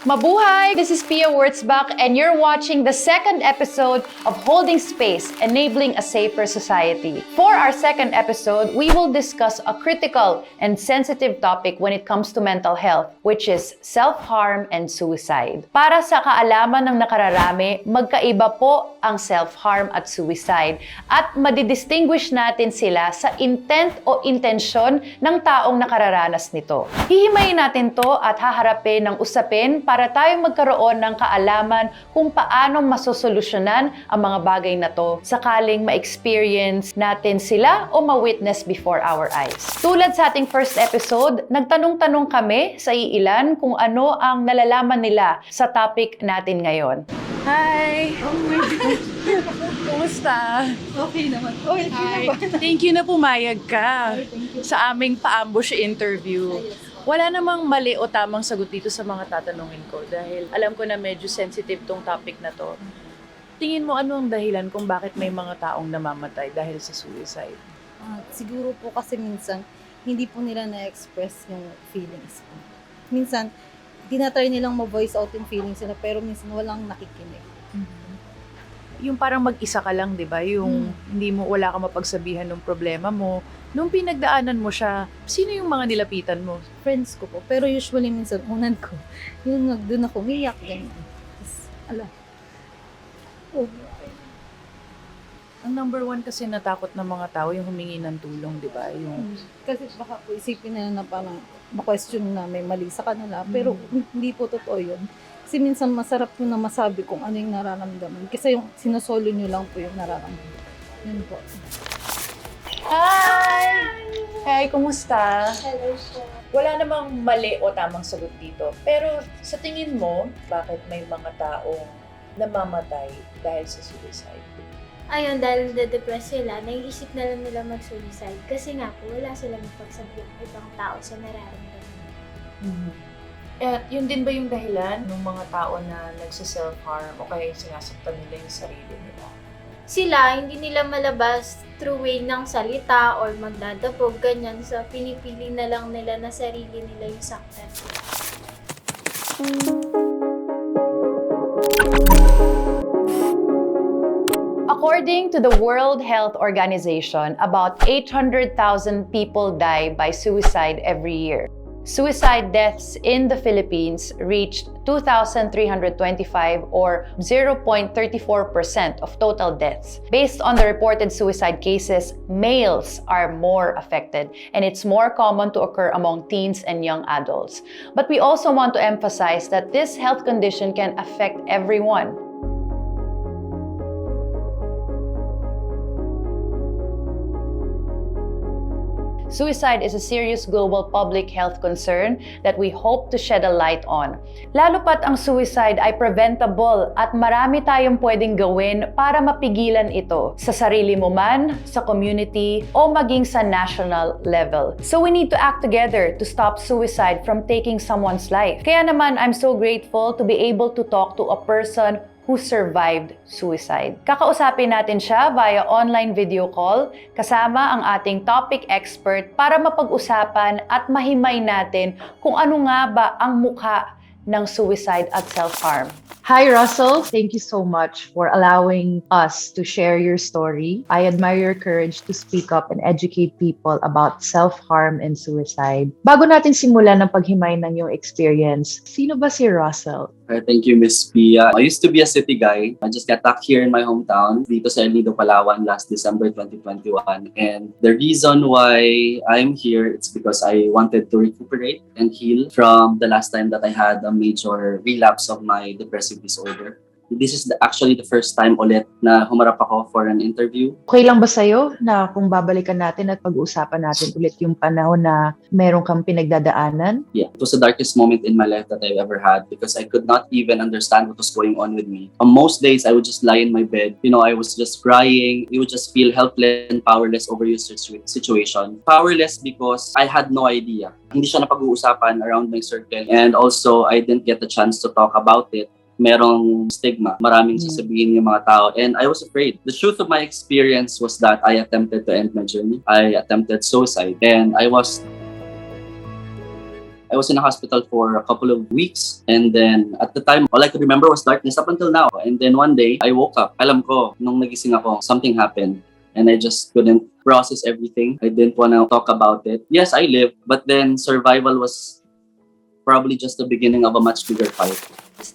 Mabuhay! This is Pia Wurtzbach and you're watching the second episode of Holding Space, Enabling a Safer Society. For our second episode, we will discuss a critical and sensitive topic when it comes to mental health, which is self-harm and suicide. Para sa kaalaman ng nakararami, magkaiba po ang self-harm at suicide at madidistinguish natin sila sa intent o intensyon ng taong nakararanas nito. Hihimayin natin to at haharapin ng usapin para tayo magkaroon ng kaalaman kung paano masosolusyonan ang mga bagay na to sakaling ma-experience natin sila o ma-witness before our eyes. Tulad sa ating first episode, nagtanong-tanong kami sa iilan kung ano ang nalalaman nila sa topic natin ngayon. Hi! Oh my God! Kumusta? Okay naman. Okay Hi! naman. Thank you na pumayag ka Thank you. sa aming pa-ambush interview. Wala namang mali o tamang sagot dito sa mga tatanungin ko dahil alam ko na medyo sensitive tong topic na to. Tingin mo ano ang dahilan kung bakit may mga taong namamatay dahil sa suicide? Siguro po kasi minsan, hindi po nila na-express yung feelings po. Minsan, tinatry nilang ma-voice out yung feelings nila pero minsan walang nakikinig. Yung parang mag-isa ka lang, di ba? Yung hindi mo, wala ka mapagsabihan ng problema mo. Nung pinagdaanan mo siya, sino yung mga nilapitan mo? Friends ko po. Pero usually minsan, unan ko. Yung doon ako umiyak, ganyan. Tapos, Ang number one kasi natakot ng mga tao yung humingi ng tulong, di ba? Yung Kasi baka po isipin nila na parang ma-question na may mali sa kanila. Pero hindi po totoo yun. Kasi minsan masarap po na masabi kung ano yung nararamdaman. Kasi yung sinasolo nyo lang po yung nararamdaman. Yun po. Hi! Hi, kumusta? Hello po. Wala namang mali o tamang sagot dito. Pero sa tingin mo, bakit may mga taong namamatay dahil sa suicide? Ayun, dahil na-depress sila, naiisip na lang nila mag-suicide. Kasi nga po, wala silang pagsabi ng ibang tao sa nararamdaman. At yun din ba yung dahilan ng mga tao na nagsa-self-harm o kaya sinasaktan nila yung sarili nila? Sila, hindi nila malabas through way ng salita or magdadabog, ganyan. So, pinipili na lang nila na sarili nila yung saktan. According to the World Health Organization, about 800,000 people die by suicide every year. Suicide deaths in the Philippines reached 2,325 or 0.34% of total deaths. Based on the reported suicide cases, males are more affected and it's more common to occur among teens and young adults. But we also want to emphasize that this health condition can affect everyone. Suicide is a serious global public health concern that we hope to shed a light on. Lalo pat ang suicide ay preventable at marami tayong pwedeng gawin para mapigilan ito sa sarili mo man, sa community, o maging sa national level. So we need to act together to stop suicide from taking someone's life. Kaya naman, I'm so grateful to be able to talk to a person who survived suicide. Kakausapin natin siya via online video call kasama ang ating topic expert para mapag-usapan at mahimay natin kung ano nga ba ang mukha ng suicide at self-harm. Hi, Russel. Thank you so much for allowing us to share your story. I admire your courage to speak up and educate people about self-harm and suicide. Bago natin simulan ng paghimay ng iyong experience, sino ba si Russel? Thank you, Miss Pia. I used to be a city guy. I just got back here in my hometown, dito sa El Nido, Palawan, last December 2021. And the reason why I'm here, it's because I wanted to recuperate and heal from the last time that I had a major relapse of my depressive disorder. This is actually the first time ulit na humarap ako for an interview. Okay lang ba sa'yo na kung babalikan natin at pag-uusapan natin ulit yung panahon na meron kang pinagdadaanan? Yeah, it was the darkest moment in my life that I've ever had because I could not even understand what was going on with me. On most days, I would just lie in my bed. I was just crying. You would just feel helpless and powerless over your situation. Powerless because I had no idea. Hindi siya napag-uusapan around my circle. And also, I didn't get the chance to talk about it. Merong stigma, maraming sasabihin yung mga tao, and I was afraid. The truth of my experience was that I attempted to end my journey. I attempted suicide, and I was I was in a hospital for a couple of weeks. And then at the time, all I could remember was darkness up until now. And then one day, I woke up. Alam ko, nung nagising ako, something happened. And I just couldn't process everything. I didn't want to talk about it. Yes, I lived, but then survival was probably just the beginning of a much bigger fight.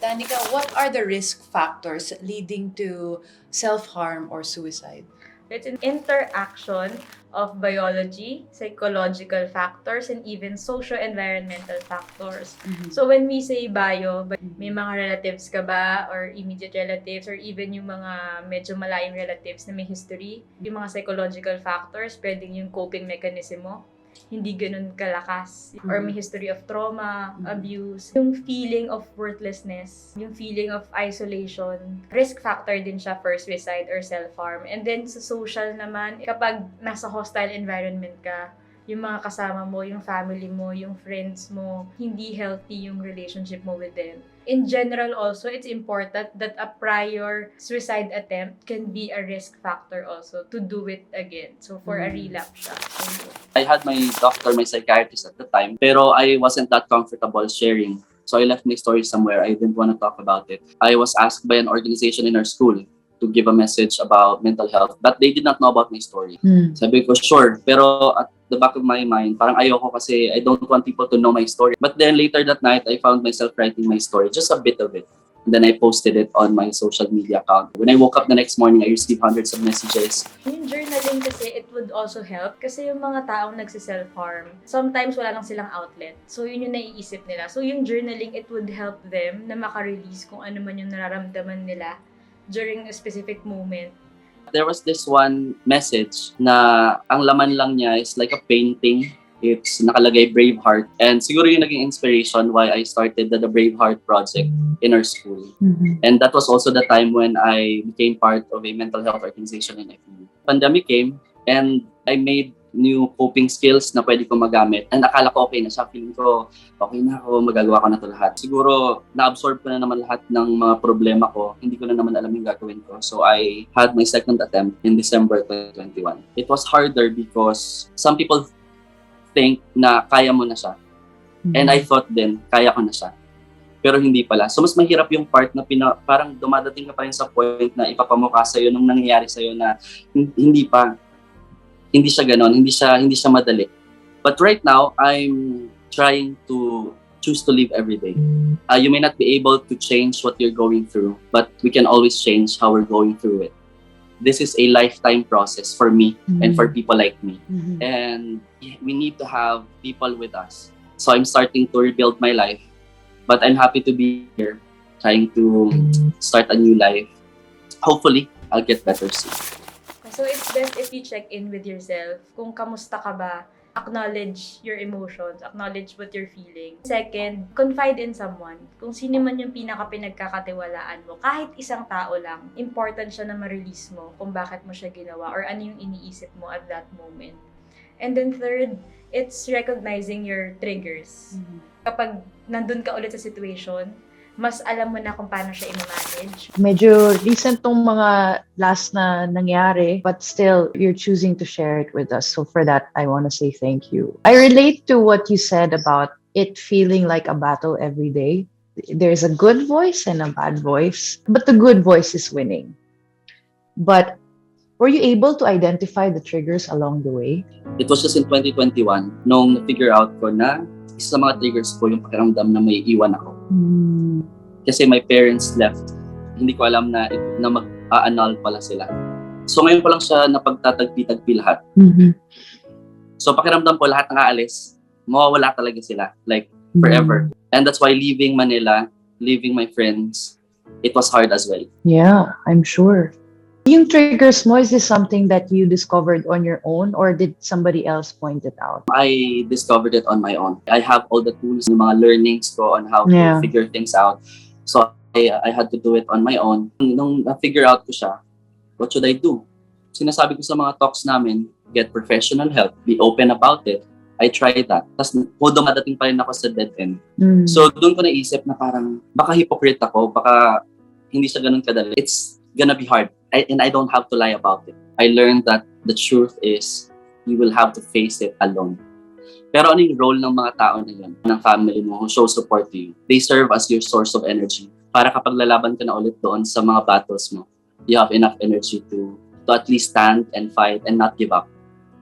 Danica, what are the risk factors leading to self-harm or suicide? It's an interaction of biology, psychological factors, and even socio-environmental factors. So when we say bio, may mga relatives ka ba or immediate relatives or even yung mga medyo malayong relatives na may history? Yung mga psychological factors, pwedeng yung coping mechanism mo, hindi ganun kalakas. Or may history of trauma, abuse. Yung feeling of worthlessness, yung feeling of isolation, risk factor din siya for suicide or self-harm. And then sa social naman, kapag nasa hostile environment ka, yung mga kasama mo, yung family mo, yung friends mo, hindi healthy yung relationship mo with them. In general also, it's important that a prior suicide attempt can be a risk factor also to do it again. So for a relapse siya. So, I had my doctor, my psychiatrist at the time, pero I wasn't that comfortable sharing. So I left my story somewhere. I didn't want to talk about it. I was asked by an organization in our school to give a message about mental health, but they did not know about my story. Sabi ko, sure. Pero at the back of my mind, parang ayoko kasi I don't want people to know my story. But then later that night, I found myself writing my story, just a bit of it. And then I posted it on my social media account. When I woke up the next morning, I received hundreds of messages. yung journaling kasi, it would also help kasi yung mga taong nagsi-self-harm, sometimes wala lang silang outlet. So yun yung naiisip nila. So yung journaling, it would help them na maka-release kung ano man yung nararamdaman nila during a specific moment. There was this one message na ang laman lang niya is like a painting. It's nakalagay Braveheart. And siguro yung naging inspiration why I started the Braveheart project in our school. And that was also the time when I became part of a mental health organization in FEU. Pandemic came and I made new coping skills na pwede ko magamit. And akala ko okay na siya. Feeling ko, okay na ako, magagawa ko na ito lahat. Siguro, na-absorb ko na naman lahat ng mga problema ko. Hindi ko na naman alam yung gagawin ko. So I had my second attempt in December 2021. It was harder because some people think na kaya mo na siya. And I thought din, kaya ko na siya. Pero hindi pala. So mas mahirap yung part na parang dumadating ka pa rin sa point na ipapamukha sa'yo nung nangyayari sa'yo na hindi siya ganon, hindi siya madali. But right now, I'm trying to choose to live every day. You may not be able to change what you're going through, but we can always change how we're going through it. This is a lifetime process for me and for people like me. And we need to have people with us. So I'm starting to rebuild my life, but I'm happy to be here, trying to start a new life. Hopefully, I'll get better soon. So it's best if you check in with yourself. Kung kamusta ka ba, acknowledge your emotions, acknowledge what you're feeling. Second, confide in someone. Kung sino man yung pinaka-pinagkakatiwalaan mo, kahit isang tao lang, important siya na ma-release mo kung bakit mo siya ginawa or ano yung iniisip mo at that moment. And then third, it's recognizing your triggers. Kapag nandun ka ulit sa situation, mas alam mo na kung paano siya i-manage. Medyo recent tong mga last na nangyari, but still, you're choosing to share it with us. So for that, I want to say thank you. I relate to what you said about it feeling like a battle every day. There's a good voice and a bad voice, but the good voice is winning. But were you able to identify the triggers along the way? It was just in 2021 nung na-figure out ko na isa sa mga triggers ko yung pakiramdam na may iwan ako. Kasi my parents left. Hindi ko alam na mag-a-annul pala sila. So ngayon pa lang siya napagtatagpi-tagpi lahat. So pakiramdam ko lahat ng aalis, mawawala talaga sila. Like forever. And that's why leaving Manila, leaving my friends, it was hard as well. Yeah, I'm sure. Yung triggers mo, is this something that you discovered on your own or did somebody else point it out? I discovered it on my own. I have all the tools, yung mga learnings ko on how to figure things out. So I had to do it on my own. Nung na-figure out ko siya, what should I do? Sinasabi ko sa mga talks namin, get professional help, be open about it. I tried that. Tapos dumadating pa rin ako sa dead end. So doon ko naisip na parang baka hypocrite ako, baka hindi siya ganun kadali. It's gonna be hard. And I don't have to lie about it. I learned that the truth is you will have to face it alone. Pero ano yung role ng mga tao na yun, ng family mo who show support to you? They serve as your source of energy. Para kapag lalaban ka na ulit doon sa mga battles mo, you have enough energy to at least stand and fight and not give up.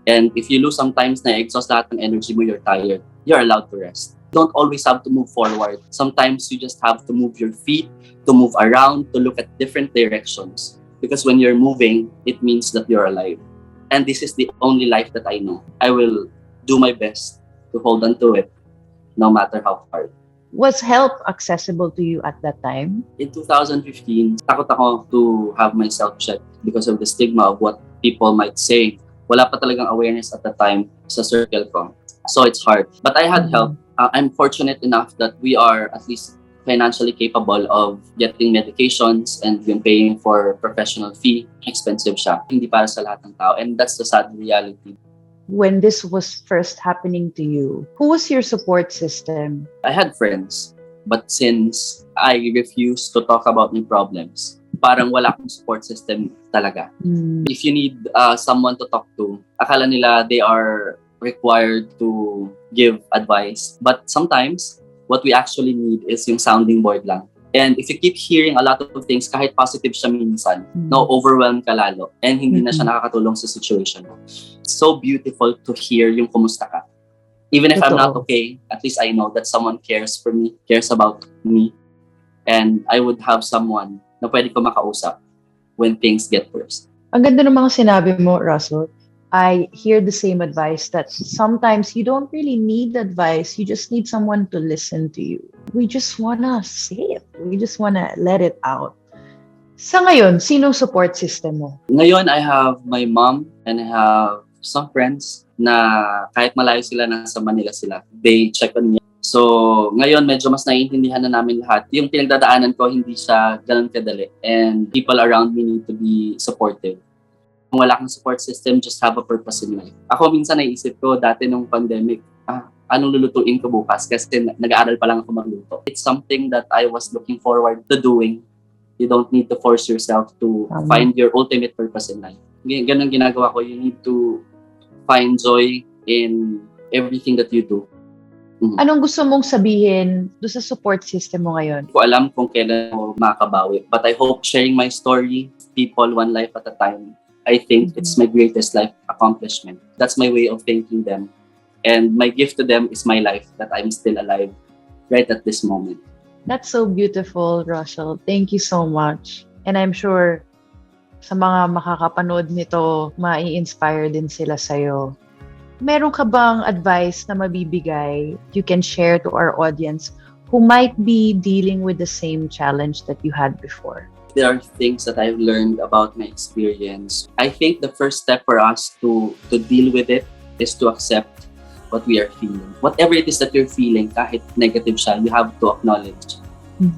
And if you lose sometimes na exhaust lahat ng energy mo, you're tired, you're allowed to rest. You don't always have to move forward. Sometimes you just have to move your feet, to move around, to look at different directions. Because when you're moving, it means that you're alive. And this is the only life that I know. I will do my best to hold on to it, no matter how hard. Was help accessible to you at that time? In 2015, takot ako to have myself checked because of the stigma of what people might say. Wala pa talagang awareness at the time sa circle ko. So it's hard. But I had help. I'm fortunate enough that we are at least financially capable of getting medications and yung paying for professional fee. Expensive siya. Hindi para sa lahat ng tao. And that's the sad reality. When this was first happening to you, who was your support system? I had friends, but since I refused to talk about my problems, parang wala akong support system talaga. If you need someone to talk to, akala nila they are required to give advice. But sometimes, what we actually need is yung sounding board lang. And if you keep hearing a lot of things, kahit positive siya minsan, overwhelm ka lalo. And hindi na siya nakakatulong sa situation mo. So beautiful to hear yung kumusta ka. Even if I'm not okay, at least I know that someone cares for me, cares about me. And I would have someone na pwede ko makausap when things get worse. Ang ganda ng mga sinabi mo, Russell. I hear the same advice that sometimes you don't really need advice. You just need someone to listen to you. We just wanna say it. We just wanna let it out. Sa ngayon, sinong support system mo? Ngayon, I have my mom and I have some friends na kahit malayo sila, nasa Manila sila. They check on me. So, ngayon, medyo mas naiintindihan na namin lahat. Yung pinagdadaanan ko, hindi siya ganun kadali. And people around me need to be supportive. Kung wala kang support system, just have a purpose in life. Ako minsan naisip ko, dati nung pandemic, anong lulutuin ko bukas? Kasi nag-aaral pa lang ako magluto. It's something that I was looking forward to doing. You don't need to force yourself to find your ultimate purpose in life. Ganun ginagawa ko. You need to find joy in everything that you do. Anong gusto mong sabihin doon sa support system mo ngayon? Hindi ko alam kung kailan ako makabawi. But I hope sharing my story, people one life at a time, I think it's my greatest life accomplishment. That's my way of thanking them. And my gift to them is my life, that I'm still alive right at this moment. That's so beautiful, Russell. Thank you so much. And I'm sure sa mga makakapanood nito, mai-inspire din sila sa'yo. Meron ka bang advice na mabibigay you can share to our audience who might be dealing with the same challenge that you had before? There are things that I've learned about my experience. I think the first step for us to deal with it is to accept what we are feeling. Whatever it is that you're feeling, kahit negative siya, you have to acknowledge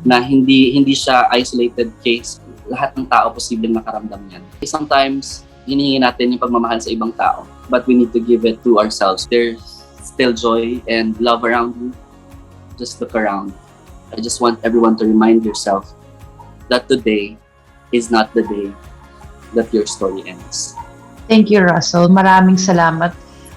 na hindi siya isolated case. Lahat ng tao posibleng makaramdam yan. Sometimes, hinihingi natin yung pagmamahal sa ibang tao, but we need to give it to ourselves. There's still joy and love around you. Just look around. I just want everyone to remind yourself that today is not the day that your story ends. Thank you, Russell. Maraming salamat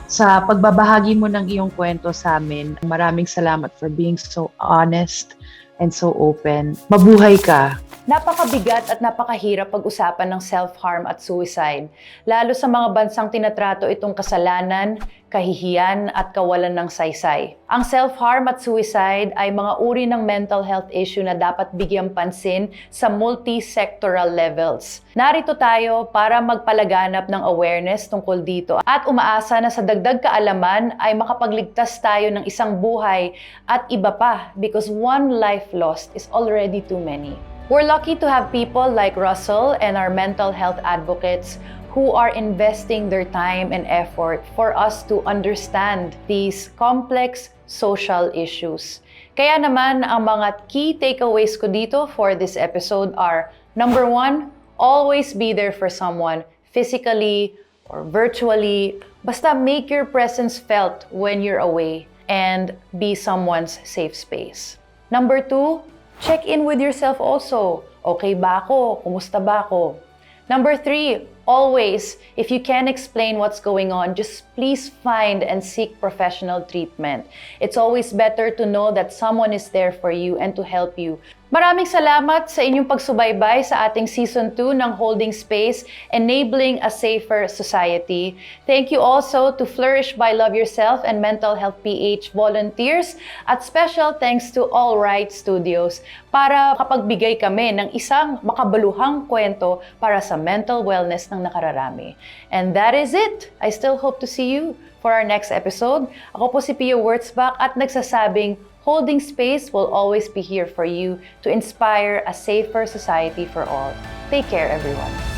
sa pagbabahagi mo ng iyong kwento sa amin. Maraming salamat for being so honest and so open. Mabuhay ka. Napakabigat at napakahirap pag-usapan ng self-harm at suicide, lalo sa mga bansang tinatrato itong kasalanan, kahihiyan at kawalan ng saysay. Ang self-harm at suicide ay mga uri ng mental health issue na dapat bigyang pansin sa multi-sectoral levels. Narito tayo para magpalaganap ng awareness tungkol dito at umaasa na sa dagdag kaalaman ay makapagligtas tayo ng isang buhay at iba pa, because one life lost is already too many. We're lucky to have people like Russel and our mental health advocates who are investing their time and effort for us to understand these complex social issues. Kaya naman, ang mga key takeaways ko dito for this episode are, number 1, always be there for someone physically or virtually. Basta make your presence felt when you're away and be someone's safe space. Number 2, check in with yourself also. Okay ba ako? Kumusta ba ako? Number 3, Always, if you can explain what's going on, just please find and seek professional treatment. It's always better to know that someone is there for you and to help you. Maraming salamat sa inyong pagsubaybay sa ating Season 2 ng Holding Space, Enabling a Safer Society. Thank you also to Flourish by Love Yourself and Mental Health PH volunteers, at special thanks to All Right Studios para makapagbigay kami ng isang makabaluhang kwento para sa mental wellness ng nakararami. And that is it. I still hope to see you for our next episode. Ako po si Pia Wurtzbach at nagsasabing, Holding Space will always be here for you to inspire a safer society for all. Take care, everyone.